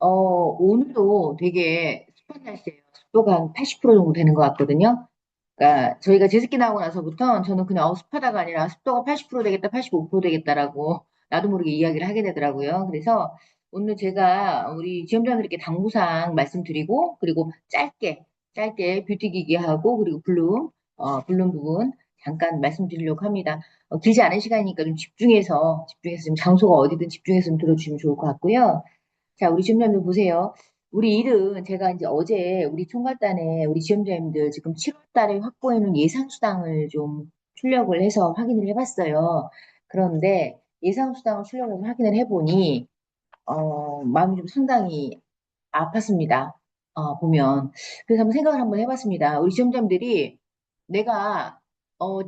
오늘도 되게 습한 날씨예요. 습도가 한 80% 정도 되는 것 같거든요. 그러니까 저희가 제습기 나오고 나서부터 저는 그냥 습하다가 아니라 습도가 80% 되겠다, 85% 되겠다라고 나도 모르게 이야기를 하게 되더라고요. 그래서 오늘 제가 우리 지원자들께 당부사항 말씀드리고 그리고 짧게 뷰티 기기하고 그리고 블룸 부분 잠깐 말씀드리려고 합니다. 길지 않은 시간이니까 좀 집중해서 지금 장소가 어디든 집중해서 좀 들어주시면 좋을 것 같고요. 자, 우리 지점장님 보세요. 우리 일은 제가 이제 어제 우리 총괄단에 우리 지점장님들 지금 7월 달에 확보해놓은 예상수당을 좀 출력을 해서 확인을 해봤어요. 그런데 예상수당을 출력을 확인을 해보니, 마음이 좀 상당히 아팠습니다. 보면. 그래서 한번 생각을 한번 해봤습니다. 우리 지점장들이 내가,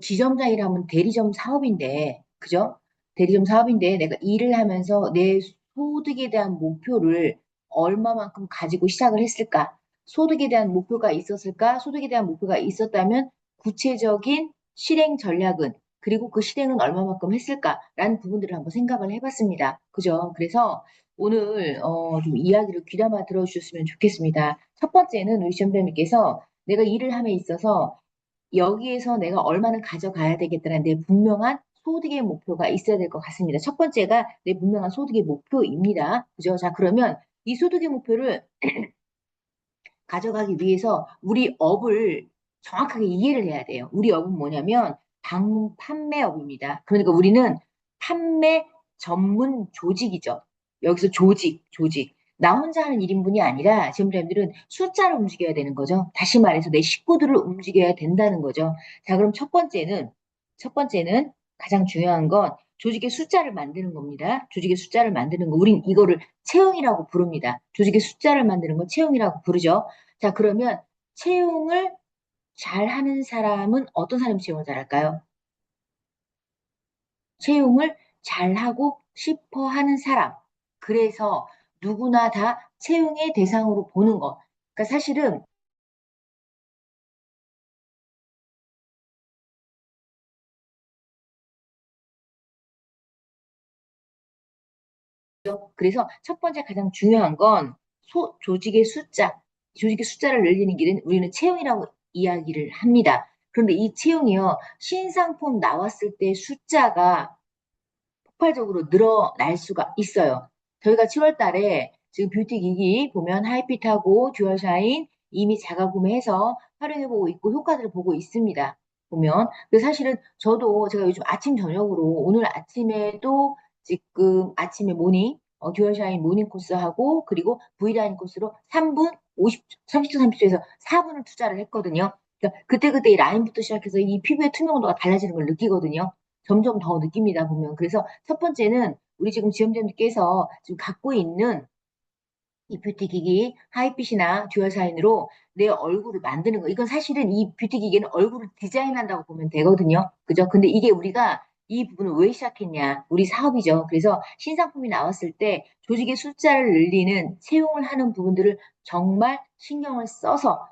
지점장이라면 대리점 사업인데, 그죠? 대리점 사업인데 내가 일을 하면서 내 소득에 대한 목표를 얼마만큼 가지고 시작을 했을까? 소득에 대한 목표가 있었을까? 소득에 대한 목표가 있었다면 구체적인 실행 전략은 그리고 그 실행은 얼마만큼 했을까라는 부분들을 한번 생각을 해봤습니다. 그죠? 그래서 오늘 좀 이야기를 귀담아 들어주셨으면 좋겠습니다. 첫 번째는 우리 시험장님께서 내가 일을 함에 있어서 여기에서 내가 얼마는 가져가야 되겠다는 내 분명한 소득의 목표가 있어야 될 것 같습니다. 첫 번째가 내 분명한 소득의 목표입니다. 그죠? 자, 그러면 이 소득의 목표를 가져가기 위해서 우리 업을 정확하게 이해를 해야 돼요. 우리 업은 뭐냐면 방문 판매업입니다. 그러니까 우리는 판매 전문 조직이죠. 여기서 조직. 나 혼자 하는 1인분이 아니라 지점장님들은 숫자를 움직여야 되는 거죠. 다시 말해서 내 식구들을 움직여야 된다는 거죠. 자, 그럼 첫 번째는 가장 중요한 건 조직의 숫자를 만드는 겁니다. 조직의 숫자를 만드는 거. 우린 이거를 채용이라고 부릅니다. 조직의 숫자를 만드는 건 채용이라고 부르죠. 자, 그러면 채용을 잘 하는 사람은 어떤 사람이 채용을 잘할까요? 채용을 잘하고 싶어 하는 사람. 그래서 누구나 다 채용의 대상으로 보는 것. 그러니까 사실은 그래서 첫 번째 가장 중요한 건 조직의 숫자를 늘리는 길은 우리는 채용이라고 이야기를 합니다. 그런데 이 채용이요, 신상품 나왔을 때 숫자가 폭발적으로 늘어날 수가 있어요. 저희가 7월 달에 지금 뷰티 기기 보면 하이핏하고 듀얼샤인 이미 자가 구매해서 활용해보고 있고 효과들을 보고 있습니다. 보면. 근데 사실은 저도 제가 요즘 아침 저녁으로 오늘 아침에도 지금 아침에 듀얼샤인 모닝 코스하고 그리고 V라인 코스로 3분 30초 30초에서 4분을 투자를 했거든요. 그러니까 그때그때 이 라인부터 시작해서 이 피부의 투명도가 달라지는 걸 느끼거든요. 점점 더 느낍니다, 보면. 그래서 첫 번째는 우리 지금 지원자님께서 지금 갖고 있는 이 뷰티 기기 하이핏이나 듀얼 사인으로 내 얼굴을 만드는 거. 이건 사실은 이 뷰티 기계는 얼굴을 디자인한다고 보면 되거든요. 그죠? 근데 이게 우리가 이 부분을 왜 시작했냐? 우리 사업이죠. 그래서 신상품이 나왔을 때 조직의 숫자를 늘리는 채용을 하는 부분들을 정말 신경을 써서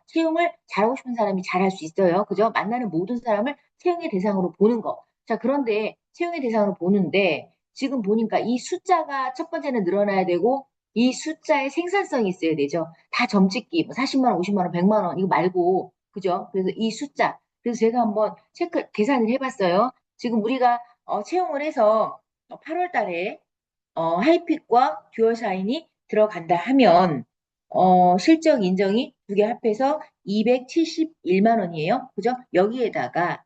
채용을 잘하고 싶은 사람이 잘할 수 있어요. 그죠? 만나는 모든 사람을 채용의 대상으로 보는 거. 자, 그런데 채용의 대상으로 보는데 지금 보니까 이 숫자가 첫 번째는 늘어나야 되고 이 숫자의 생산성이 있어야 되죠. 다 점찍기, 뭐 40만 원, 50만 원, 100만 원, 이거 말고, 그죠? 그래서 이 숫자. 그래서 제가 한번 계산을 해봤어요. 지금 우리가 채용을 해서 8월 달에 하이픽과 듀얼샤인이 들어간다 하면, 실적 인정이 두 개 합해서 271만 원이에요. 그죠? 여기에다가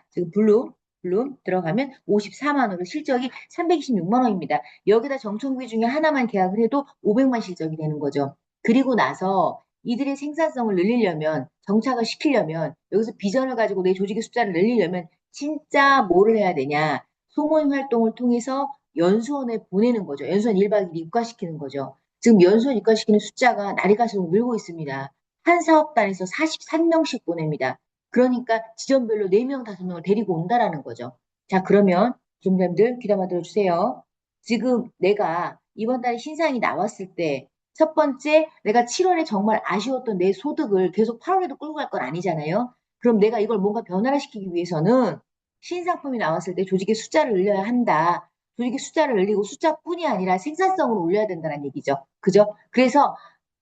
지금 블룸 들어가면 54만 원으로 실적이 326만 원입니다. 여기다 정청구이 중에 하나만 계약을 해도 500만 실적이 되는 거죠. 그리고 나서 이들의 생산성을 늘리려면, 정착을 시키려면, 여기서 비전을 가지고 내 조직의 숫자를 늘리려면 진짜 뭐를 해야 되냐? 소모임 활동을 통해서 연수원에 보내는 거죠. 연수원 1박 2일 입과시키는 거죠. 지금 연수원 입과시키는 숫자가 날이 갈수록 늘고 있습니다. 한 사업단에서 43명씩 보냅니다. 그러니까 지점별로 4명, 5명을 데리고 온다라는 거죠. 자, 그러면 좀님들 귀담아 들어주세요. 지금 내가 이번 달에 신상이 나왔을 때 첫 번째, 내가 7월에 정말 아쉬웠던 내 소득을 계속 8월에도 끌고 갈 건 아니잖아요. 그럼 내가 이걸 뭔가 변화를 시키기 위해서는 신상품이 나왔을 때 조직의 숫자를 늘려야 한다. 조직의 숫자를 늘리고 숫자뿐이 아니라 생산성을 올려야 된다는 얘기죠. 그죠? 그래서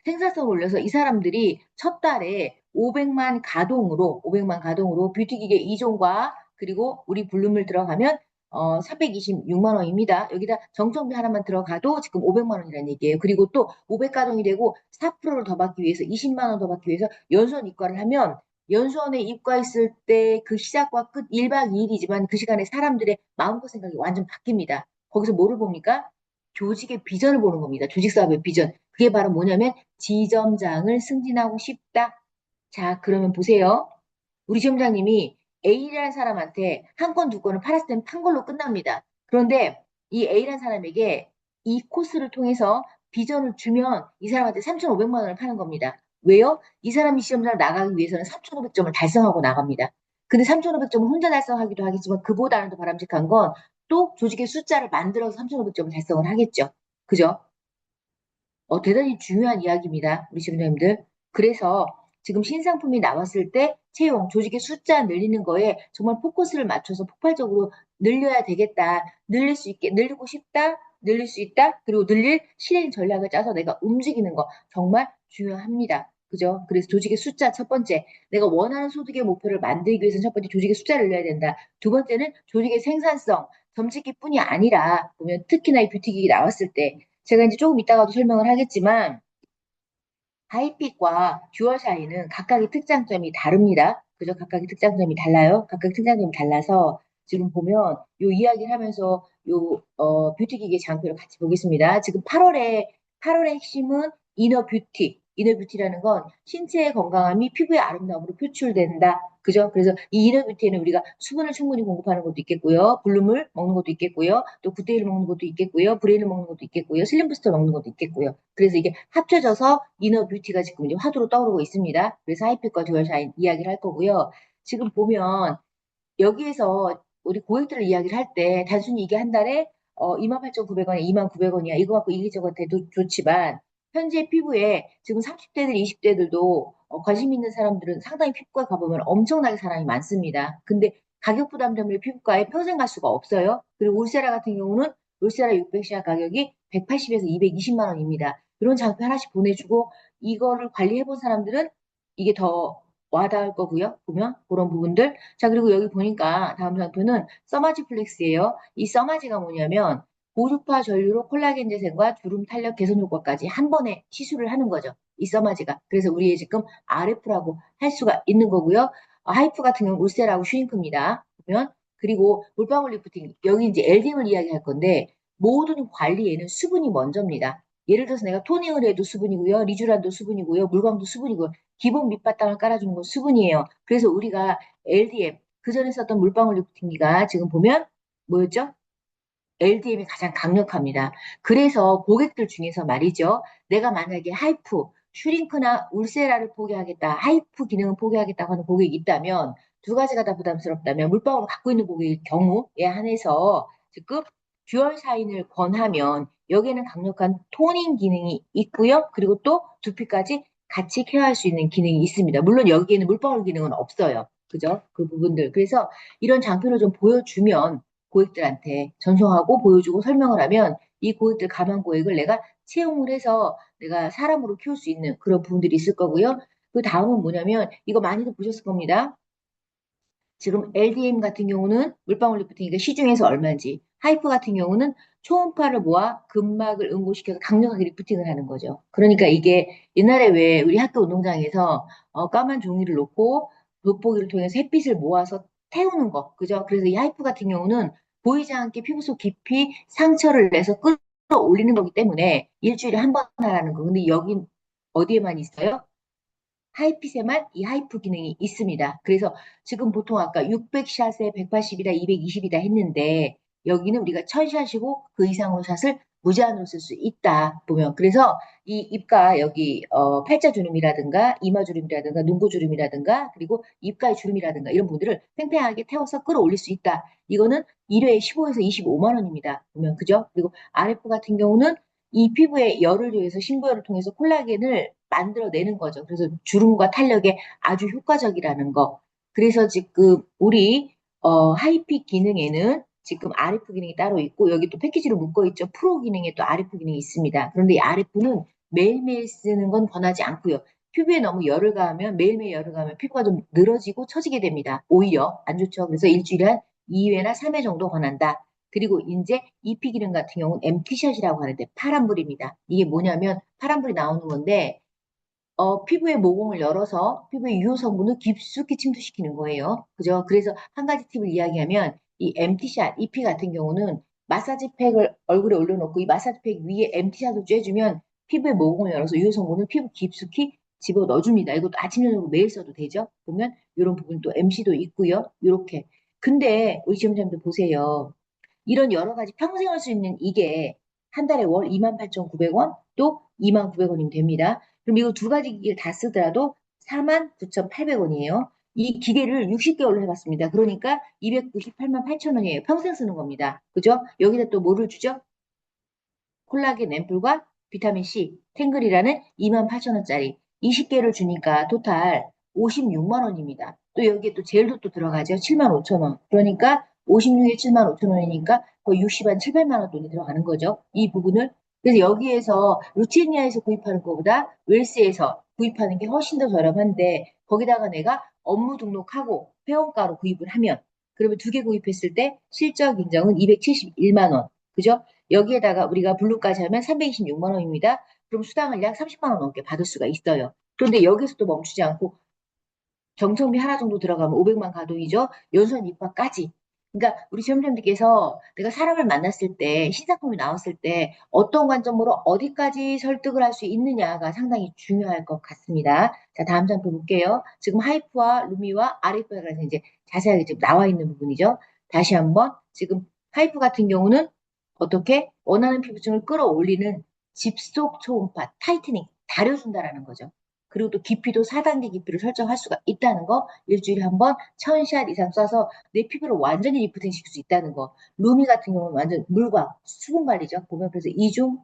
생산성을 올려서 이 사람들이 첫 달에 500만 가동으로 뷰티기계 2종과 그리고 우리 블룸을 들어가면 326만 원입니다. 여기다 정정비 하나만 들어가도 지금 500만 원이라는 얘기예요. 그리고 또 500가동이 되고 4%를 더 받기 위해서 20만 원 더 받기 위해서 연수원 입과를 하면 연수원에 입과했을 때 그 시작과 끝 1박 2일이지만 그 시간에 사람들의 마음과 생각이 완전 바뀝니다. 거기서 뭐를 봅니까? 조직의 비전을 보는 겁니다. 조직 사업의 비전. 그게 바로 뭐냐면 지점장을 승진하고 싶다. 자, 그러면 보세요. 우리 지점장님이 A라는 사람한테 한 건, 두 건을 팔았을 때는 판 걸로 끝납니다. 그런데 이 A라는 사람에게 이 코스를 통해서 비전을 주면 이 사람한테 3,500만 원을 파는 겁니다. 왜요? 이 사람이 시험장을 나가기 위해서는 3,500점을 달성하고 나갑니다. 근데 3,500점을 혼자 달성하기도 하겠지만 그보다는 더 바람직한 건 또 조직의 숫자를 만들어서 3,500점을 달성을 하겠죠. 그죠? 대단히 중요한 이야기입니다. 우리 시청자님들. 그래서 지금 신상품이 나왔을 때 채용, 조직의 숫자 늘리는 거에 정말 포커스를 맞춰서 폭발적으로 늘려야 되겠다. 늘릴 수 있게, 늘리고 싶다. 늘릴 수 있다. 그리고 늘릴 실행 전략을 짜서 내가 움직이는 거 정말 중요합니다. 그죠? 그래서 조직의 숫자 첫 번째, 내가 원하는 소득의 목표를 만들기 위해서는 첫 번째 조직의 숫자를 늘려야 된다. 두 번째는 조직의 생산성, 점찍기뿐이 아니라 보면 특히나 이 뷰티기기 나왔을 때 제가 이제 조금 이따가도 설명을 하겠지만 하이픽과 듀얼 샤인은 각각의 특장점이 다릅니다. 그죠? 각각의 특장점이 달라요. 각각의 특장점이 달라서 지금 보면 요 이야기를 하면서 요 뷰티 기계 장표를 같이 보겠습니다. 지금 8월의 핵심은 이너 뷰티. 이너 뷰티라는 건 신체의 건강함이 피부의 아름다움으로 표출된다. 그죠? 그래서 이 이너 뷰티에는 우리가 수분을 충분히 공급하는 것도 있겠고요. 블룸을 먹는 것도 있겠고요. 또 굿데이를 먹는 것도 있겠고요. 브레인을 먹는 것도 있겠고요. 슬림 부스터 먹는 것도 있겠고요. 그래서 이게 합쳐져서 이너 뷰티가 지금 이제 화두로 떠오르고 있습니다. 그래서 하이픽과 듀얼 샤인 이야기를 할 거고요. 지금 보면 여기에서 우리 고객들을 이야기를 할 때 단순히 이게 한 달에 28,900원에 29,900원이야. 이거 갖고 이기저거 돼도 좋지만 현재 피부에 지금 30대들, 20대들도 관심 있는 사람들은 상당히 피부과 가보면 엄청나게 사람이 많습니다. 근데 가격 부담 때문에 피부과에 평생 갈 수가 없어요. 그리고 울세라 같은 경우는 울세라 600시간 가격이 180에서 220만 원입니다. 이런 장표 하나씩 보내주고 이거를 관리해본 사람들은 이게 더 와닿을 거고요. 보면 그런 부분들. 자, 그리고 여기 보니까 다음 상표는 써마지 플렉스예요. 이 써마지가 뭐냐면 고주파 전류로 콜라겐 재생과 주름 탄력 개선 효과까지 한 번에 시술을 하는 거죠. 이 써마지가. 그래서 우리의 지금 RF라고 할 수가 있는 거고요. 하이프 같은 경우는 울세라고 슈링크입니다. 보면 그리고 물방울 리프팅 여기 이제 LDM을 이야기할 건데 모든 관리에는 수분이 먼저입니다. 예를 들어서 내가 토닝을 해도 수분이고요. 리쥬란도 수분이고요. 물광도 수분이고요. 기본 밑바탕을 깔아주는 건 수분이에요. 그래서 우리가 LDM, 그전에 썼던 물방울 리프팅기가 지금 보면 뭐였죠? LDM이 가장 강력합니다. 그래서 고객들 중에서 말이죠. 내가 만약에 하이프, 슈링크나 울세라를 포기하겠다, 하이프 기능을 포기하겠다고 하는 고객이 있다면 두 가지가 다 부담스럽다면 물방울을 갖고 있는 고객의 경우에 한해서 지금 듀얼 샤인을 권하면 여기에는 강력한 토닝 기능이 있고요. 그리고 또 두피까지 같이 케어할 수 있는 기능이 있습니다. 물론 여기에는 물방울 기능은 없어요. 그죠? 그 부분들. 그래서 이런 장표를 좀 보여주면 고객들한테 전송하고 보여주고 설명을 하면 이 고객들 가망 고객을 내가 채용을 해서 내가 사람으로 키울 수 있는 그런 부분들이 있을 거고요. 그 다음은 뭐냐면 이거 많이들 보셨을 겁니다. 지금 LDM 같은 경우는 물방울 리프팅이니까 시중에서 얼마인지, 하이프 같은 경우는 초음파를 모아 근막을 응고시켜서 강력하게 리프팅을 하는 거죠. 그러니까 이게 옛날에 왜 우리 학교 운동장에서 까만 종이를 놓고 돋보기를 통해서 햇빛을 모아서 태우는 거, 그죠? 그래서 이 하이프 같은 경우는 보이지 않게 피부 속 깊이 상처를 내서 끌어올리는 거기 때문에 일주일에 한 번 하라는 거. 근데 여긴 어디에만 있어요? 하이핏에만 이 하이프 기능이 있습니다. 그래서 지금 보통 아까 600샷에 180이다, 220이다 했는데 여기는 우리가 1000샷이고 그 이상으로 샷을 무제한으로 쓸 수 있다 보면 그래서 이 입가 여기 팔자 주름이라든가 이마 주름이라든가 눈고 주름이라든가 그리고 입가의 주름이라든가 이런 분들을 팽팽하게 태워서 끌어올릴 수 있다. 이거는 1회에 15에서 25만 원입니다. 보면 그죠? 그리고 RF 같은 경우는 이 피부에 열을 조여서 신부열을 통해서 콜라겐을 만들어내는 거죠. 그래서 주름과 탄력에 아주 효과적이라는 거. 그래서 지금 우리 하이픽 기능에는 지금 RF 기능이 따로 있고 여기 또 패키지로 묶어 있죠. 프로 기능에 또 RF 기능이 있습니다. 그런데 이 RF는 매일매일 쓰는 건 권하지 않고요. 피부에 너무 열을 가하면 매일매일 열을 가하면 피부가 좀 늘어지고 처지게 됩니다. 오히려 안 좋죠. 그래서 일주일에 한 2회나 3회 정도 권한다. 그리고 이제 EP 기능 같은 경우는 MT샷이라고 하는데 파란불입니다. 이게 뭐냐면 파란불이 나오는 건데 피부의 모공을 열어서 피부의 유효 성분을 깊숙이 침투시키는 거예요. 그죠? 그래서 한 가지 팁을 이야기하면 이 MT샷, EP 같은 경우는 마사지 팩을 얼굴에 올려놓고 이 마사지 팩 위에 MT샷을 쬐주면 피부의 모공을 열어서 유효 성분을 피부 깊숙이 집어 넣어줍니다. 이것도 아침, 저녁으로 매일 써도 되죠? 보면 이런 부분 또 MC도 있고요. 이렇게. 근데 우리 시험장님들 보세요. 이런 여러 가지 평생 할 수 있는 이게 한 달에 월 28,900원 또 29,000원이면 됩니다. 그럼 이거 두 가지 기기를 다 쓰더라도 49,800원이에요. 이 기계를 60개월로 해봤습니다. 그러니까 298만 8천 원이에요. 평생 쓰는 겁니다. 그죠? 여기다 또 뭐를 주죠? 콜라겐 앰플과 비타민 C, 탱글이라는 28,000원짜리 20개를 주니까 토탈 56만 원입니다. 또 여기에 또 젤도 또 들어가죠. 7만 5천 원. 그러니까 56에 7만 5천 원이니까 거의 60한 7, 8만 원 돈이 들어가는 거죠. 이 부분을. 그래서 여기에서 루체니아에서 구입하는 것보다 웰스에서 구입하는 게 훨씬 더 저렴한데 거기다가 내가 업무 등록하고 회원가로 구입을 하면 그러면 두 개 구입했을 때 실적 인정은 271만 원. 그죠? 여기에다가 우리가 블루까지 하면 326만 원입니다. 그럼 수당을 약 30만 원 넘게 받을 수가 있어요. 그런데 여기서도 멈추지 않고 정청비 하나 정도 들어가면 500만 가동이죠. 연수원 입학까지. 그러니까 우리 시험장님께서 내가 사람을 만났을 때 신상품이 나왔을 때 어떤 관점으로 어디까지 설득을 할 수 있느냐가 상당히 중요할 것 같습니다. 자, 다음 장표 볼게요. 지금 하이프와 루미와 RF에 관해서 이제 자세하게 지금 나와 있는 부분이죠. 다시 한번 지금 하이프 같은 경우는 어떻게 원하는 피부층을 끌어올리는 집속 초음파 타이트닝 다려준다라는 거죠. 그리고 또 깊이도 4단계 깊이를 설정할 수가 있다는 거, 일주일에 한 번 1000샷 이상 쏴서 내 피부를 완전히 리프팅 시킬 수 있다는 거. 루미 같은 경우는 완전 물과 수분 관리죠. 보면 그래서 이중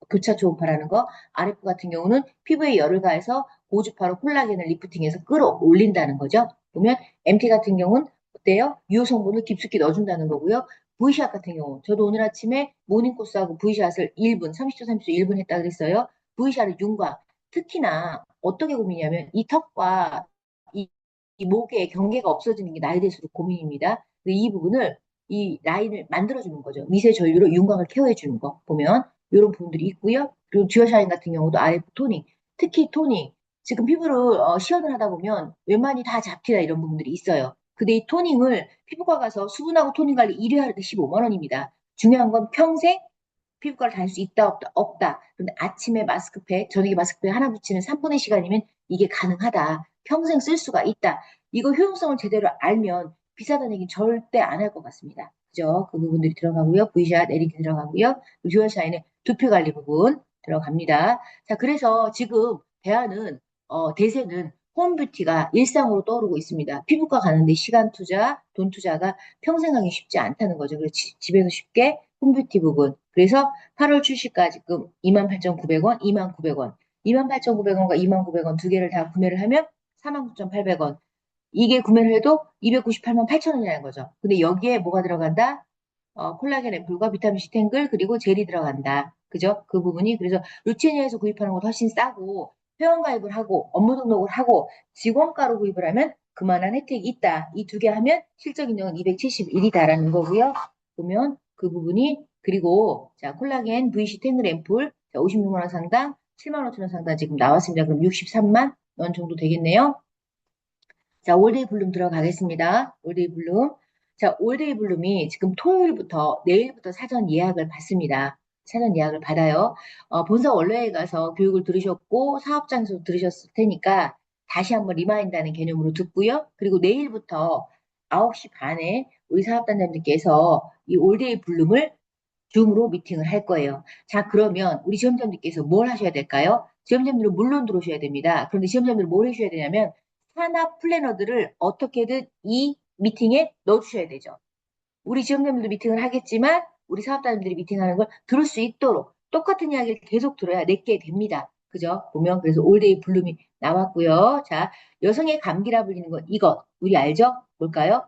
교차 초음파라는 거. RF 같은 경우는 피부에 열을 가해서 고주파로 콜라겐을 리프팅해서 끌어올린다는 거죠. 보면 MT 같은 경우는 어때요? 유효 성분을 깊숙이 넣어준다는 거고요. V샷 같은 경우, 저도 오늘 아침에 모닝코스하고 V샷을 1분, 30초, 30초 1분 했다 그랬어요. V샷을 윤곽, 특히나 어떻게 고민이냐면 이 턱과 이, 이 목의 경계가 없어지는 게 나이 들수록 고민입니다. 이 부분을 이 라인을 만들어주는 거죠. 미세 전류로 윤곽을 케어해주는 거 보면 이런 부분들이 있고요. 그리고 듀어샤인 같은 경우도 RF 토닝, 특히 토닝. 지금 피부를 시연을 하다 보면 웬만히 다 잡티다 이런 부분들이 있어요. 근데 이 토닝을 피부과 가서 수분하고 토닝 관리 1회 하루에 15만 원입니다. 중요한 건 평생 피부과를 다닐 수 있다 없다 없다. 근데 아침에 마스크팩, 저녁에 마스크팩 하나 붙이는 3분의 시간이면 이게 가능하다. 평생 쓸 수가 있다. 이거 효용성을 제대로 알면 비싸다는 얘기는 절대 안 할 것 같습니다. 그죠? 그 부분들이 들어가고요. V샷, LED 들어가고요. 듀얼샤인의 두피 관리 부분 들어갑니다. 자, 그래서 지금 대안은 대세는 홈뷰티가 일상으로 떠오르고 있습니다. 피부과 가는데 시간 투자, 돈 투자가 평생 하기 쉽지 않다는 거죠. 그래서 집에서 쉽게 홈뷰티 부분. 그래서 8월 출시가 지금 28,900원, 29,000원. 28,900원과 29,000원 두 개를 다 구매를 하면 49,800원. 이게 구매를 해도 298만 8천원이라는 거죠. 근데 여기에 뭐가 들어간다? 콜라겐 앰플과 비타민 C 탱글 그리고 젤이 들어간다. 그죠? 그 부분이 그래서 루체니아에서 구입하는 것도 훨씬 싸고 회원가입을 하고 업무 등록을 하고 직원가로 구입을 하면 그만한 혜택이 있다. 이 두 개 하면 실적 인정은 271이다라는 거고요. 보면 그 부분이 그리고 자 콜라겐 VC 탱글 앰플 자, 56만 원 상당 7만 5천 원 상당 지금 나왔습니다. 그럼 63만 원 정도 되겠네요. 자, 올데이 블룸 들어가겠습니다. 올데이 블룸. 자, 올데이 블룸이 지금 토요일부터 내일부터 사전 예약을 받습니다. 사전 예약을 받아요. 본사 원래에 가서 교육을 들으셨고 사업장에서 들으셨을 테니까 다시 한번 리마인드하는 개념으로 듣고요. 그리고 내일부터 9시 반에 우리 사업단장님께서 이 올데이 블룸을 줌으로 미팅을 할 거예요. 자, 그러면 우리 시험장님께서 뭘 하셔야 될까요? 시험장님은 물론 들어오셔야 됩니다. 그런데 시험장님은 뭘 해주셔야 되냐면 산업 플래너들을 어떻게든 이 미팅에 넣어주셔야 되죠. 우리 지원자들도 미팅을 하겠지만 우리 사업자님들이 미팅하는 걸 들을 수 있도록 똑같은 이야기를 계속 들어야 내게 됩니다. 그죠? 보면 그래서 올데이 블룸이 나왔고요. 자, 여성의 감기라 불리는 건 이것 우리 알죠? 뭘까요?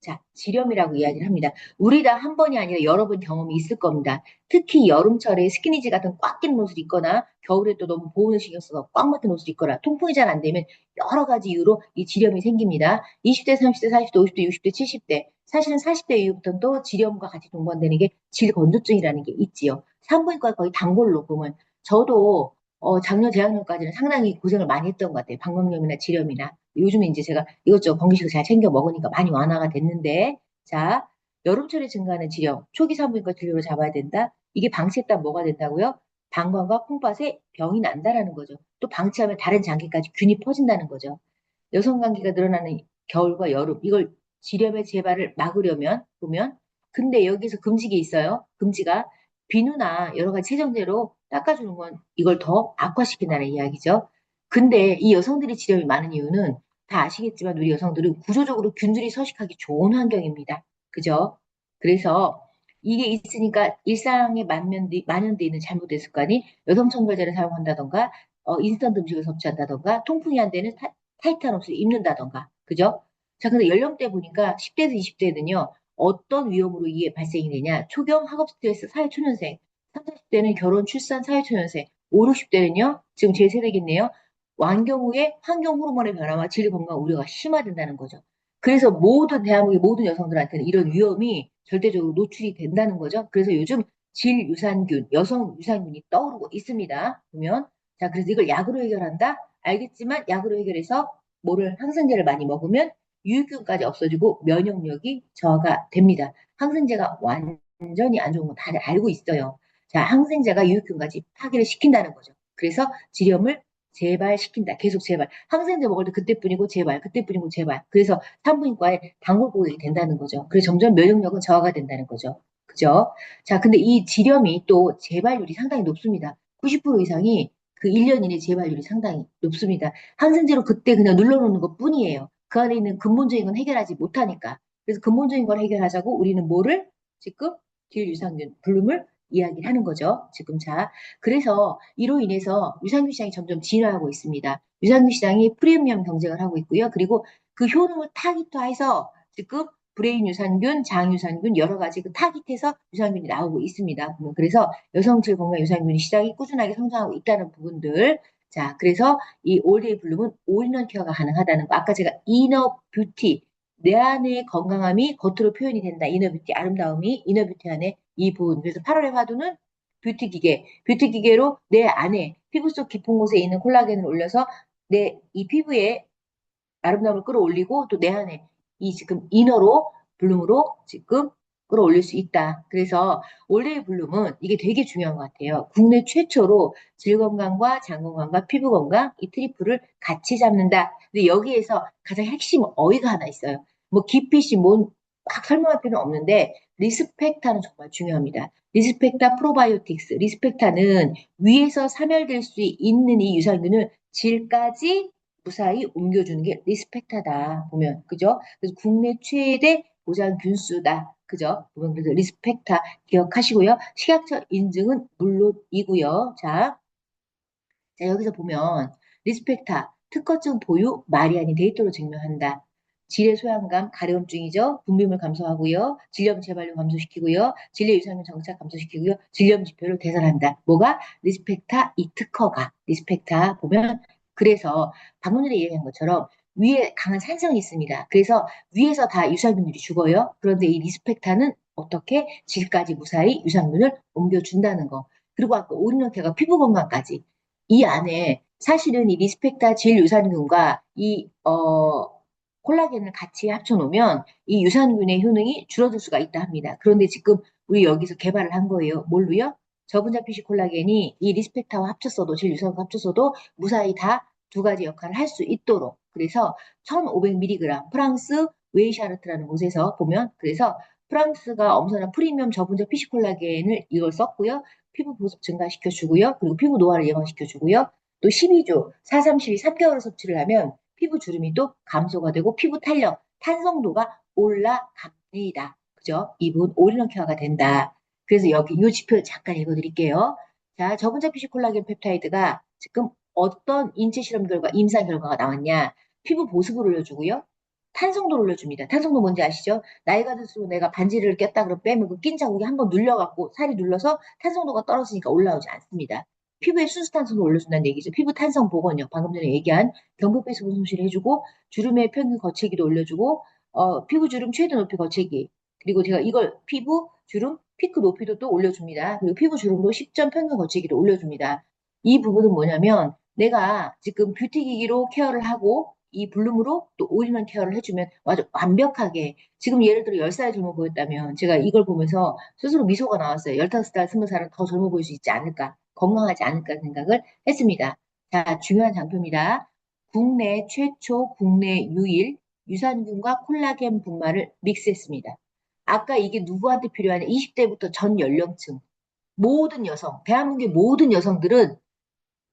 자, 지렴이라고 이야기를 합니다. 우리 다 한 번이 아니라 여러 번 경험이 있을 겁니다. 특히 여름철에 스키니지 같은 꽉 끼는 옷을 입거나 겨울에 또 너무 보온을 신경 써서 꽉 맞는 옷을 입거나 통풍이 잘 안 되면 여러 가지 이유로 이 지렴이 생깁니다. 20대, 30대, 40대, 50대, 60대, 70대 사실은 40대 이후부터는 또 지렴과 같이 동반되는 게 질건조증이라는 게 있지요. 산부인과 거의 단골로 보면 저도 작년 재학년까지는 상당히 고생을 많이 했던 것 같아요. 방광염이나 지렴이나. 요즘에 이제 제가 이것저것 건기식을 잘 챙겨 먹으니까 많이 완화가 됐는데, 자, 여름철에 증가하는 지렴, 초기 산부인과 진료로 잡아야 된다. 이게 방치했다면 뭐가 된다고요? 방광과 콩팥에 병이 난다라는 거죠. 또 방치하면 다른 장기까지 균이 퍼진다는 거죠. 여성 감기가 늘어나는 겨울과 여름, 이걸 지렴의 재발을 막으려면 보면, 근데 여기서 금지가 있어요. 금지가 비누나 여러 가지 세정제로 닦아주는 건 이걸 더 악화시킨다는 이야기죠. 근데 이 여성들이 지렴이 많은 이유는 다 아시겠지만 우리 여성들은 구조적으로 균들이 서식하기 좋은 환경입니다. 그죠? 그래서 이게 있으니까 일상에 만연돼 있는 잘못된 습관이 여성 청결제를 사용한다던가 인스턴트 음식을 섭취한다던가 통풍이 안 되는 타이트한 옷을 입는다던가 그죠? 자, 근데 연령대 보니까 10대에서 20대는요 어떤 위험으로 이게 발생이 되냐 초경 학업 스트레스 사회초년생 30, 40대는 결혼 출산 사회초년생 5, 60대는요 지금 제 세대겠네요 완경 후에 환경 호르몬의 변화와 질 건강 우려가 심화된다는 거죠. 그래서 모든 대한민국의 모든 여성들한테는 이런 위험이 절대적으로 노출이 된다는 거죠. 그래서 요즘 질 유산균, 여성 유산균이 떠오르고 있습니다. 보면 자 그래서 이걸 약으로 해결한다. 알겠지만 약으로 해결해서 뭐를 항생제를 많이 먹으면 유익균까지 없어지고 면역력이 저하가 됩니다. 항생제가 완전히 안 좋은 건 다들 알고 있어요. 자, 항생제가 유익균까지 파괴를 시킨다는 거죠. 그래서 질염을 재발시킨다. 계속 재발. 항생제 먹을 때 그때뿐이고 재발, 그때뿐이고 재발. 그래서 산부인과에 단골 고객이 된다는 거죠. 그래서 점점 면역력은 저하가 된다는 거죠. 그죠? 자, 근데 이 질염이 또 재발률이 상당히 높습니다. 90% 이상이 그 1년 이내 재발률이 상당히 높습니다. 항생제로 그때 그냥 눌러놓는 것 뿐이에요. 그 안에 있는 근본적인 건 해결하지 못하니까. 그래서 근본적인 걸 해결하자고 우리는 뭐를 지금 딜유산균, 블룸을 이야기를 하는 거죠. 지금 자. 그래서 이로 인해서 유산균 시장이 점점 진화하고 있습니다. 유산균 시장이 프리미엄 경쟁을 하고 있고요. 그리고 그 효능을 타깃화해서 지금 브레인 유산균, 장 유산균 여러 가지 그 타깃해서 유산균이 나오고 있습니다. 그래서 여성질 건강 유산균이 시장이 꾸준하게 성장하고 있다는 부분들. 자, 그래서 이 올데이 블룸은 올인원 케어가 가능하다는 거. 아까 제가 이너 뷰티, 내 안의 건강함이 겉으로 표현이 된다. 이너 뷰티, 아름다움이 이너 뷰티 안에 이 부분. 그래서 8월의 화두는 뷰티 기계. 뷰티 기계로 내 안에 피부 속 깊은 곳에 있는 콜라겐을 올려서 내 이 피부에 아름다움을 끌어올리고 또 내 안에 이 지금 이너로 블룸으로 지금 끌어올릴 수 있다. 그래서 올데이 블룸은 이게 되게 중요한 것 같아요. 국내 최초로 질 건강과 장 건강과 피부 건강 이 트리플을 같이 잡는다. 근데 여기에서 가장 핵심 어휘가 하나 있어요. 뭐 깊이 있이 뭔막 설명할 필요는 없는데 리스펙타는 정말 중요합니다. 리스펙타 프로바이오틱스, 리스펙타는 위에서 사멸될 수 있는 이 유산균을 질까지 무사히 옮겨주는 게 리스펙타다 보면 그죠? 그래서 국내 최대 보장 균수다 그죠? 보면 그래서 리스펙타 기억하시고요. 식약처 인증은 물론이고요. 자, 자 여기서 보면 리스펙타 특허증 보유 말이 아닌 데이터로 증명한다. 질의 소양감, 가려움증이죠. 분비물 감소하고요. 질염 재발률 감소시키고요. 질의 유산균 정착 감소시키고요. 질염 지표를 개선한다. 뭐가? 리스펙타 이 특허가. 리스펙타 보면 그래서 방금 전에 얘기한 것처럼 위에 강한 산성이 있습니다. 그래서 위에서 다 유산균들이 죽어요. 그런데 이 리스펙타는 어떻게 질까지 무사히 유산균을 옮겨준다는 거. 그리고 아까 오리노케가 피부 건강까지. 이 안에 사실은 이 리스펙타 질 유산균과 이 콜라겐을 같이 합쳐놓으면 이 유산균의 효능이 줄어들 수가 있다 합니다. 그런데 지금 우리 여기서 개발을 한 거예요. 뭘로요? 저분자 피시 콜라겐이 이 리스펙타와 합쳤어도 질 유산균과 합쳤어도 무사히 다 두 가지 역할을 할 수 있도록 그래서 1500mg 프랑스 웨이샤르트라는 곳에서 보면 그래서 프랑스가 엄선한 프리미엄 저분자 피시 콜라겐을 이걸 썼고요. 피부 보습 증가시켜 주고요. 그리고 피부 노화를 예방시켜 주고요. 또 12주 4-3-12 3개월을 섭취를 하면 피부 주름이 또 감소가 되고 피부 탄력, 탄성도가 올라갑니다. 그죠? 이분 올인원 케어가 된다. 그래서 여기 이 지표 잠깐 읽어드릴게요. 자, 저분자 피시 콜라겐 펩타이드가 지금 어떤 인체 실험 결과, 임상 결과가 나왔냐? 피부 보습을 올려주고요. 탄성도를 올려줍니다. 탄성도 뭔지 아시죠? 나이가 들수록 내가 반지를 꼈다 그러면 빼면 그 낀 자국이 한번 눌려갖고 살이 눌러서 탄성도가 떨어지니까 올라오지 않습니다. 피부에 순수 탄성도 올려준다는 얘기죠. 피부 탄성 복원력, 방금 전에 얘기한 경부페 수분 손실을 해주고 주름의 평균 거치기도 올려주고 피부 주름 최대 높이 거치기, 그리고 제가 이걸 피부 주름 피크 높이도 또 올려줍니다. 그리고 피부 주름도 10점 평균 거치기도 올려줍니다. 이 부분은 뭐냐면 내가 지금 뷰티 기기로 케어를 하고 이 블룸으로 또 올인원 케어를 해주면 아주 완벽하게, 지금 예를 들어 10살 젊어 보였다면 제가 이걸 보면서 스스로 미소가 나왔어요. 15살, 20살은 더 젊어 보일 수 있지 않을까, 건강하지 않을까 생각을 했습니다. 자, 중요한 장표입니다. 국내 최초, 국내 유일 유산균과 콜라겐 분말을 믹스했습니다. 아까 이게 누구한테 필요하냐? 20대부터 전 연령층 모든 여성, 대한민국의 모든 여성들은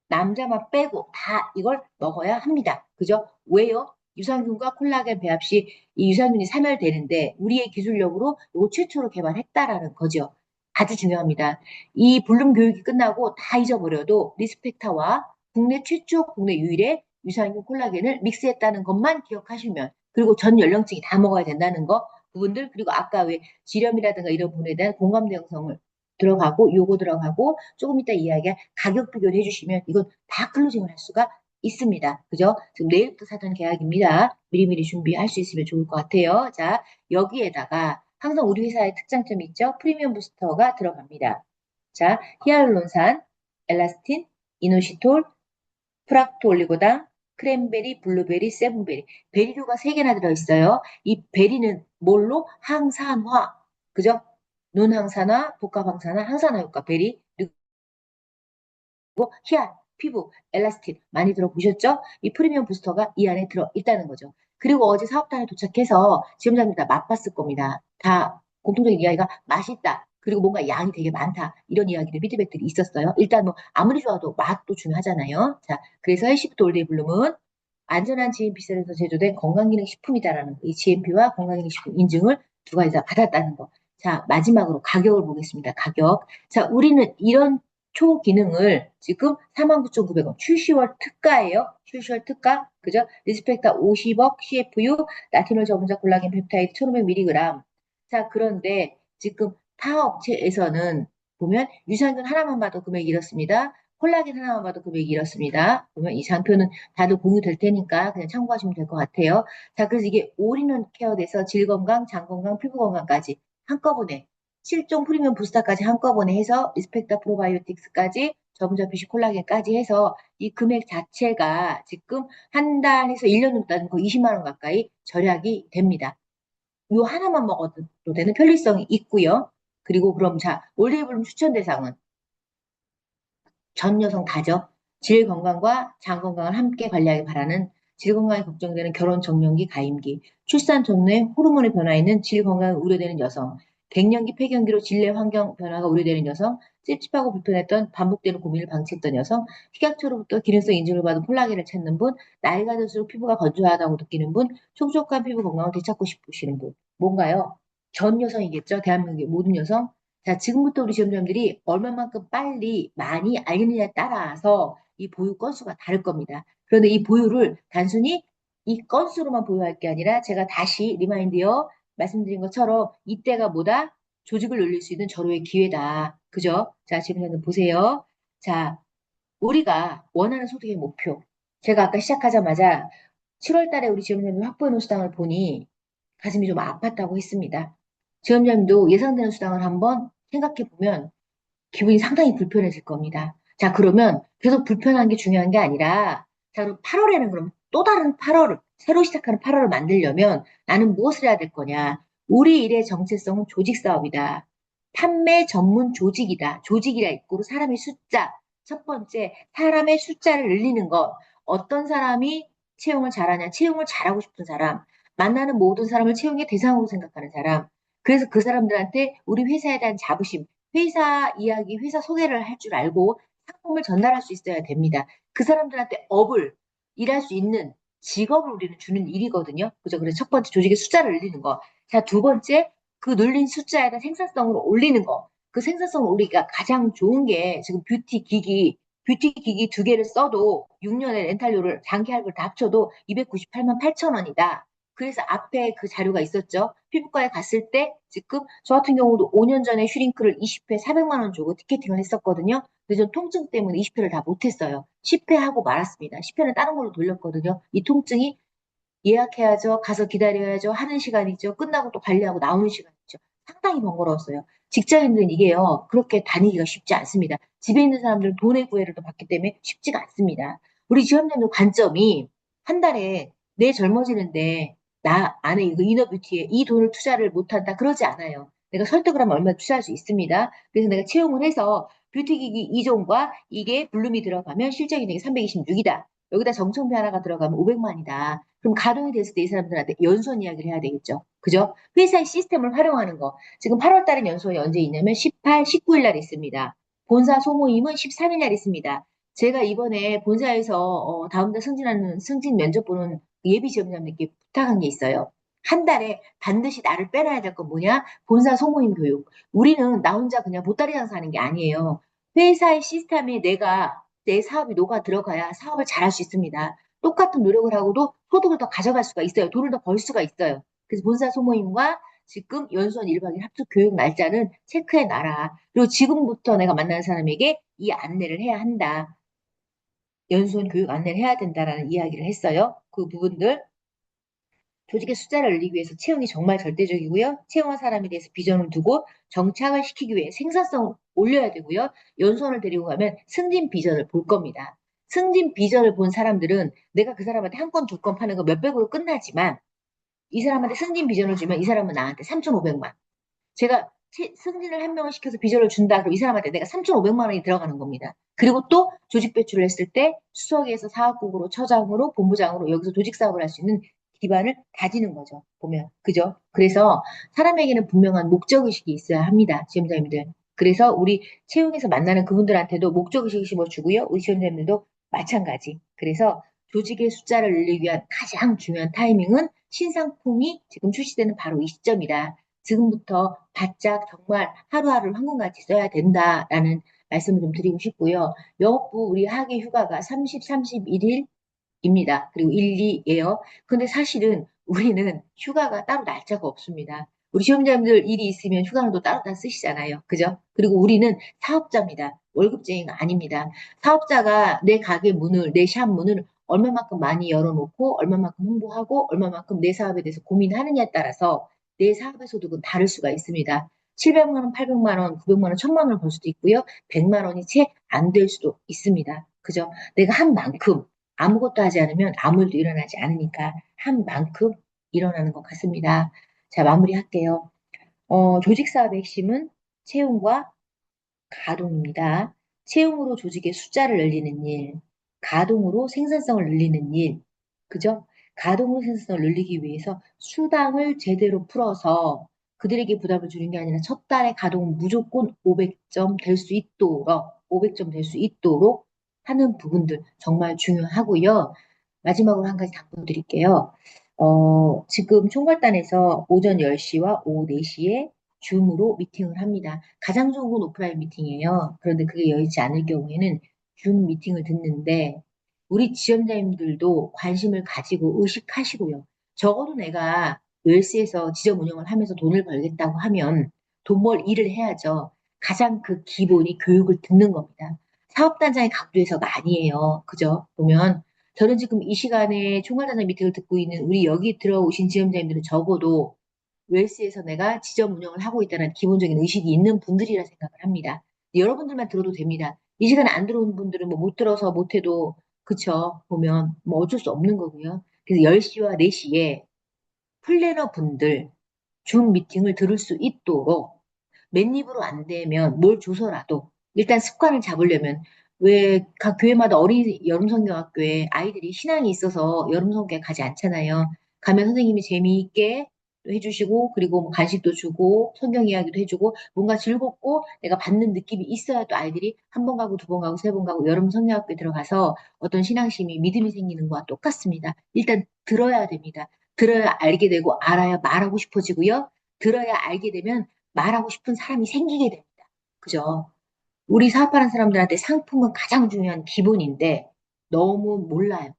남자만 빼고 다 이걸 먹어야 합니다. 그죠? 왜요? 유산균과 콜라겐 배합 시 이 유산균이 사멸되는데 우리의 기술력으로 이거 최초로 개발했다라는 거죠. 아주 중요합니다. 이 불능 교육이 끝나고 다 잊어버려도 리스펙타와 국내 최초, 국내 유일의 유산균 콜라겐을 믹스했다는 것만 기억하시면, 그리고 전 연령층이 다 먹어야 된다는 거 부분들, 그리고 아까 왜 지렴이라든가 이런 부분에 대한 공감대 형성을 들어가고 요거 들어가고 조금 이따 이야기할 가격 비교를 해주시면 이건 다 클로징을 할 수가 있습니다. 그죠? 지금 내일부터 사전 계약입니다. 미리미리 준비할 수 있으면 좋을 것 같아요. 자, 여기에다가 항상 우리 회사의 특장점이 있죠? 프리미엄 부스터가 들어갑니다. 자, 히알루론산, 엘라스틴, 이노시톨, 프락토 올리고당, 크랜베리, 블루베리, 세븐베리. 베리류가 3개나 들어있어요. 이 베리는 뭘로? 항산화. 그죠? 논항산화, 복합항산화, 항산화 효과, 베리. 히알, 피부, 엘라스틴 많이 들어보셨죠? 이 프리미엄 부스터가 이 안에 들어있다는 거죠. 그리고 어제 사업단에 도착해서 지점장님 다 맛봤을 겁니다. 다 공통적인 이야기가 맛있다. 그리고 뭔가 양이 되게 많다. 이런 이야기들, 피드백들이 있었어요. 일단 뭐 아무리 좋아도 맛도 중요하잖아요. 자, 그래서 헬시부터 올데이 블룸은 안전한 GMP셀에서 제조된 건강기능식품이다라는 이 GMP와 건강기능식품 인증을 두 가지 다 받았다는 거. 자, 마지막으로 가격을 보겠습니다. 가격. 자, 우리는 이런 초기능을 지금 49,900원 출시월 특가예요. 출시월 특가. 그죠? 리스펙타 50억 CFU 나티놀 저분자 콜라겐 펩타이드 1500mg. 자, 그런데 지금 타 업체에서는 보면 유산균 하나만 봐도 금액이 이렇습니다. 콜라겐 하나만 봐도 금액이 이렇습니다. 보면 이 장표는 다들 공유될 테니까 그냥 참고하시면 될 것 같아요. 자, 그래서 이게 올인원 케어돼서 질 건강, 장 건강, 피부 건강까지 한꺼번에 7종 프리미엄 부스터까지 한꺼번에 해서 리스펙타 프로바이오틱스까지 저분자 표시 콜라겐까지 해서 이 금액 자체가 지금 한 달에서 1년 정도 따지면 거의 20만 원 가까이 절약이 됩니다. 요 하나만 먹어도 되는 편리성이 있고요. 그리고 그럼 자, 올리브블룸 추천 대상은 전 여성 다죠. 질 건강과 장 건강을 함께 관리하기 바라는, 질 건강이 걱정되는 결혼 정년기 가임기, 출산 전후에 호르몬의 변화 있는 질 건강이 우려되는 여성, 갱년기 폐경기로 질내 환경 변화가 우려되는 여성, 찝찝하고 불편했던 반복되는 고민을 방치했던 여성, 식약처로부터 기능성 인증을 받은 콜라겐을 찾는 분, 나이가 들수록 피부가 건조하다고 느끼는 분, 촉촉한 피부 건강을 되찾고 싶으시는 분. 뭔가요? 전 여성이겠죠. 대한민국의 모든 여성. 자, 지금부터 우리 지원자들이 얼마만큼 빨리 많이 알겠느냐에 따라서 이 보유 건수가 다를 겁니다. 그런데 이 보유를 단순히 이 건수로만 보유할 게 아니라 제가 다시 리마인드요 말씀드린 것처럼 이때가 뭐다? 조직을 늘릴 수 있는 절호의 기회다. 그죠? 자, 지금 보세요. 자, 우리가 원하는 소득의 목표. 제가 아까 시작하자마자 7월 달에 우리 지원자님 확보해 놓은 수당을 보니 가슴이 좀 아팠다고 했습니다. 지원자님도 예상되는 수당을 한번 생각해 보면 기분이 상당히 불편해질 겁니다. 자, 그러면 계속 불편한 게 중요한 게 아니라, 자, 그럼 8월에는 그럼 또 다른 8월을, 새로 시작하는 8월을 만들려면 나는 무엇을 해야 될 거냐? 우리 일의 정체성은 조직 사업이다. 판매 전문 조직이다. 조직이라 있고 사람의 숫자. 첫 번째, 사람의 숫자를 늘리는 것. 어떤 사람이 채용을 잘하냐? 채용을 잘하고 싶은 사람. 만나는 모든 사람을 채용의 대상으로 생각하는 사람. 그래서 그 사람들한테 우리 회사에 대한 자부심, 회사 이야기, 회사 소개를 할 줄 알고 상품을 전달할 수 있어야 됩니다. 그 사람들한테 업을 일할 수 있는 직업을 우리는 주는 일이거든요. 그죠? 그래서 첫 번째 조직의 숫자를 늘리는 거. 자, 두 번째 그 늘린 숫자에다 생산성을 올리는 거. 그 생산성을 올리기가 가장 좋은 게 지금 뷰티 기기 2개를 써도 6년의 렌탈료를 장기 할부를 다 합쳐도 298만 8천 원이다. 그래서 앞에 그 자료가 있었죠. 피부과에 갔을 때 지금 저 같은 경우도 5년 전에 슈링크를 20회 400만 원 주고 티켓팅을 했었거든요. 근데 전 통증 때문에 20회를 다 못했어요. 10회 하고 말았습니다. 10회는 다른 걸로 돌렸거든요. 이 통증이 예약해야죠. 가서 기다려야죠. 하는 시간이죠. 끝나고 또 관리하고 나오는 시간이죠. 상당히 번거로웠어요. 직장인들은 이게요. 그렇게 다니기가 쉽지 않습니다. 집에 있는 사람들은 돈의 구애를 또 받기 때문에 쉽지가 않습니다. 우리 지원자님도 관점이 한 달에 내 젊어지는데 나 안에 이거 이너뷰티에 이 돈을 투자를 못한다. 그러지 않아요. 내가 설득을 하면 얼마 투자할 수 있습니다. 그래서 내가 채용을 해서 뷰티기기 2종과 이게 블룸이 들어가면 실제 기능이 326이다. 여기다 정청비 하나가 들어가면 500만이다. 그럼 가동이 됐을 때 이 사람들한테 연수원 이야기를 해야 되겠죠. 그죠? 회사의 시스템을 활용하는 거. 지금 8월 달에 연수원이 언제 있냐면 18, 19일 날 있습니다. 본사 소모임은 13일 날 있습니다. 제가 이번에 본사에서 다음 달 승진하는 승진 면접 보는 예비 지원자님께 부탁한 게 있어요. 한 달에 반드시 나를 빼놔야 될 건 뭐냐? 본사 소모임 교육. 우리는 나 혼자 그냥 보따리 장사하는 게 아니에요. 회사의 시스템에 내가 내 사업이 녹아 들어가야 사업을 잘할 수 있습니다. 똑같은 노력을 하고도 소득을 더 가져갈 수가 있어요. 돈을 더 벌 수가 있어요. 그래서 본사 소모임과 지금 연수원 1박 2일 합숙 교육 날짜는 체크해 놔라. 그리고 지금부터 내가 만나는 사람에게 이 안내를 해야 한다. 연수원 교육 안내를 해야 된다라는 이야기를 했어요. 그 부분들 조직의 숫자를 늘리기 위해서 채용이 정말 절대적이고요. 채용한 사람에 대해서 비전을 두고 정착을 시키기 위해 생산성을 올려야 되고요. 연수원을 데리고 가면 승진 비전을 볼 겁니다. 승진 비전을 본 사람들은 내가 그 사람한테 한 건, 두 건 파는 거 몇백으로 끝나지만 이 사람한테 승진 비전을 주면 이 사람은 나한테 3,500만. 제가 승진을 한 명을 시켜서 비전을 준다. 그럼 이 사람한테 내가 3,500만 원이 들어가는 겁니다. 그리고 또 조직 배출을 했을 때 수석에서 사업국으로 처장으로 본부장으로 여기서 조직 사업을 할 수 있는 기반을 다지는 거죠. 보면. 그죠? 그래서 사람에게는 분명한 목적의식이 있어야 합니다. 지원자님들. 그래서 우리 채용에서 만나는 그분들한테도 목적의식을 심어주고요. 우리 지원자님들도 마찬가지. 그래서 조직의 숫자를 늘리기 위한 가장 중요한 타이밍은 신상품이 지금 출시되는 바로 이 시점이다. 지금부터 바짝 정말 하루하루 황금같이 써야 된다라는 말씀을 좀 드리고 싶고요. 영업부 우리 하계 휴가가 30, 31일입니다. 그리고 1, 2예요. 근데 사실은 우리는 휴가가 따로 날짜가 없습니다. 우리 시험자님들 일이 있으면 휴가는 또 따로 쓰시잖아요. 그죠? 그리고 우리는 사업자입니다. 월급쟁이가 아닙니다. 사업자가 내 가게 문을, 내 샵 문을 얼마만큼 많이 열어놓고, 얼마만큼 홍보하고, 얼마만큼 내 사업에 대해서 고민하느냐에 따라서 내 사업의 소득은 다를 수가 있습니다. 700만 원, 800만 원, 900만 원, 1000만 원을 벌 수도 있고요. 100만 원이 채 안 될 수도 있습니다. 그죠? 내가 한 만큼 아무것도 하지 않으면 아무 일도 일어나지 않으니까 한 만큼 일어나는 것 같습니다. 자, 마무리할게요. 조직 사업의 핵심은 채용과 가동입니다. 채용으로 조직의 숫자를 늘리는 일, 가동으로 생산성을 늘리는 일, 그죠? 가동으로 생산성을 늘리기 위해서 수당을 제대로 풀어서 그들에게 부담을 주는 게 아니라 첫 달에 가동은 무조건 500점 될 수 있도록, 500점 될 수 있도록 하는 부분들 정말 중요하고요. 마지막으로 한 가지 당부드릴게요. 지금 총괄단에서 오전 10시와 오후 4시에 줌으로 미팅을 합니다. 가장 좋은 건 오프라인 미팅이에요. 그런데 그게 여의치 않을 경우에는 줌 미팅을 듣는데 우리 지원자님들도 관심을 가지고 의식하시고요. 적어도 내가 웰스에서 지점 운영을 하면서 돈을 벌겠다고 하면 돈 벌 일을 해야죠. 가장 그 기본이 교육을 듣는 겁니다. 사업단장의 각도에서가 아니에요. 그죠? 보면 저는 지금 이 시간에 총괄단장 미팅을 듣고 있는 우리 여기 들어오신 지원자님들은 적어도 웰스에서 내가 지점 운영을 하고 있다는 기본적인 의식이 있는 분들이라 생각을 합니다. 여러분들만 들어도 됩니다. 이 시간에 안 들어온 분들은 뭐 못 들어서 못해도 그쵸 보면 뭐 어쩔 수 없는 거고요. 그래서 10시와 4시에 플래너 분들 줌 미팅을 들을 수 있도록 맨입으로 안 되면 뭘 줘서라도 일단 습관을 잡으려면 왜 각 교회마다 어린이 여름성경학교에 아이들이 신앙이 있어서 여름성경에 가지 않잖아요. 가면 선생님이 재미있게 해주시고 그리고 뭐 간식도 주고 성경 이야기도 해주고 뭔가 즐겁고 내가 받는 느낌이 있어야 또 아이들이 한 번 가고 두 번 가고 세 번 가고 여름 성경학교에 들어가서 어떤 신앙심이 믿음이 생기는 거와 똑같습니다. 일단 들어야 됩니다. 들어야 알게 되고 알아야 말하고 싶어지고요. 들어야 알게 되면 말하고 싶은 사람이 생기게 됩니다. 그죠? 우리 사업하는 사람들한테 상품은 가장 중요한 기본인데 너무 몰라요.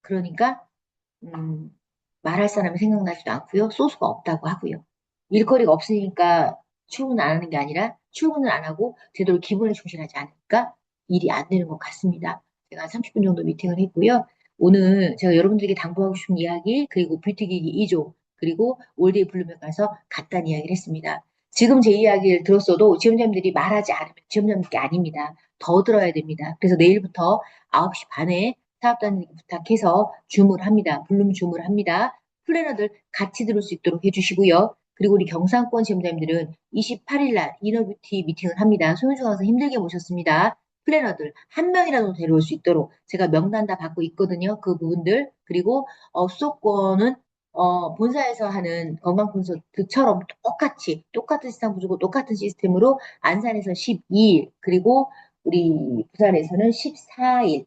그러니까 음, 말할 사람이 생각나지도 않고요. 소스가 없다고 하고요. 일거리가 없으니까 출근 안 하는 게 아니라 출근을 안 하고 제대로 기본에 충실하지 않으니까 일이 안 되는 것 같습니다. 제가 30분 정도 미팅을 했고요. 오늘 제가 여러분들에게 당부하고 싶은 이야기, 그리고 뷰티기기 2종, 그리고 올데이 블룸에 가서 간단히 이야기를 했습니다. 지금 제 이야기를 들었어도 지원자님들이 말하지 않으면 지원자님께 아닙니다. 더 들어야 됩니다. 그래서 내일부터 9시 반에 사업단에게 부탁해서 줌을 합니다. 블룸 줌을 합니다. 플래너들 같이 들을 수 있도록 해주시고요. 그리고 우리 경상권 지원자님들은 28일 날 이너뷰티 미팅을 합니다. 소윤수 강사 힘들게 모셨습니다. 플래너들 한 명이라도 데려올 수 있도록 제가 명단 다 받고 있거든요. 그 부분들. 그리고 수도권은 본사에서 하는 건강 콘서트처럼 똑같은 시상 부주고 똑같은 시스템으로 안산에서 12일, 그리고 우리 부산에서는 14일,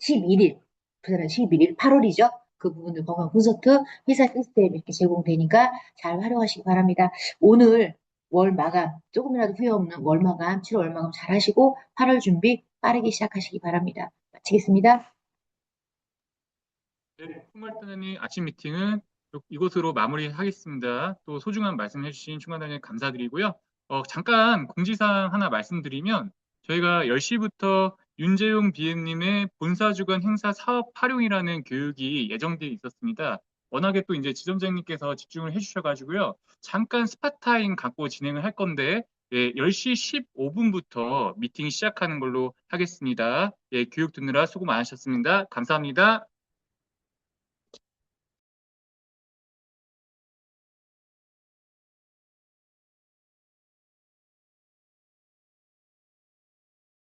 11일, 부산은 11일, 8월이죠. 그 부분들 건강 콘서트 회사 시스템 이렇게 제공되니까 잘 활용하시기 바랍니다. 오늘 월 마감, 조금이라도 후회 없는 월 마감, 7월 월 마감 잘 하시고 8월 준비 빠르게 시작하시기 바랍니다. 마치겠습니다. 네, 총괄단장님 아침 미팅은 이것으로 마무리하겠습니다. 또 소중한 말씀해주신 총괄단장님 감사드리고요. 잠깐 공지사항 하나 말씀드리면 저희가 10시부터 윤재용 BM님의 본사주간 행사 사업 활용이라는 교육이 예정되어 있었습니다. 워낙에 또 이제 지점장님께서 집중을 해주셔가지고요. 잠깐 스팟타임 갖고 진행을 할 건데, 10시 15분부터 미팅이 시작하는 걸로 하겠습니다. 교육 듣느라 수고 많으셨습니다. 감사합니다.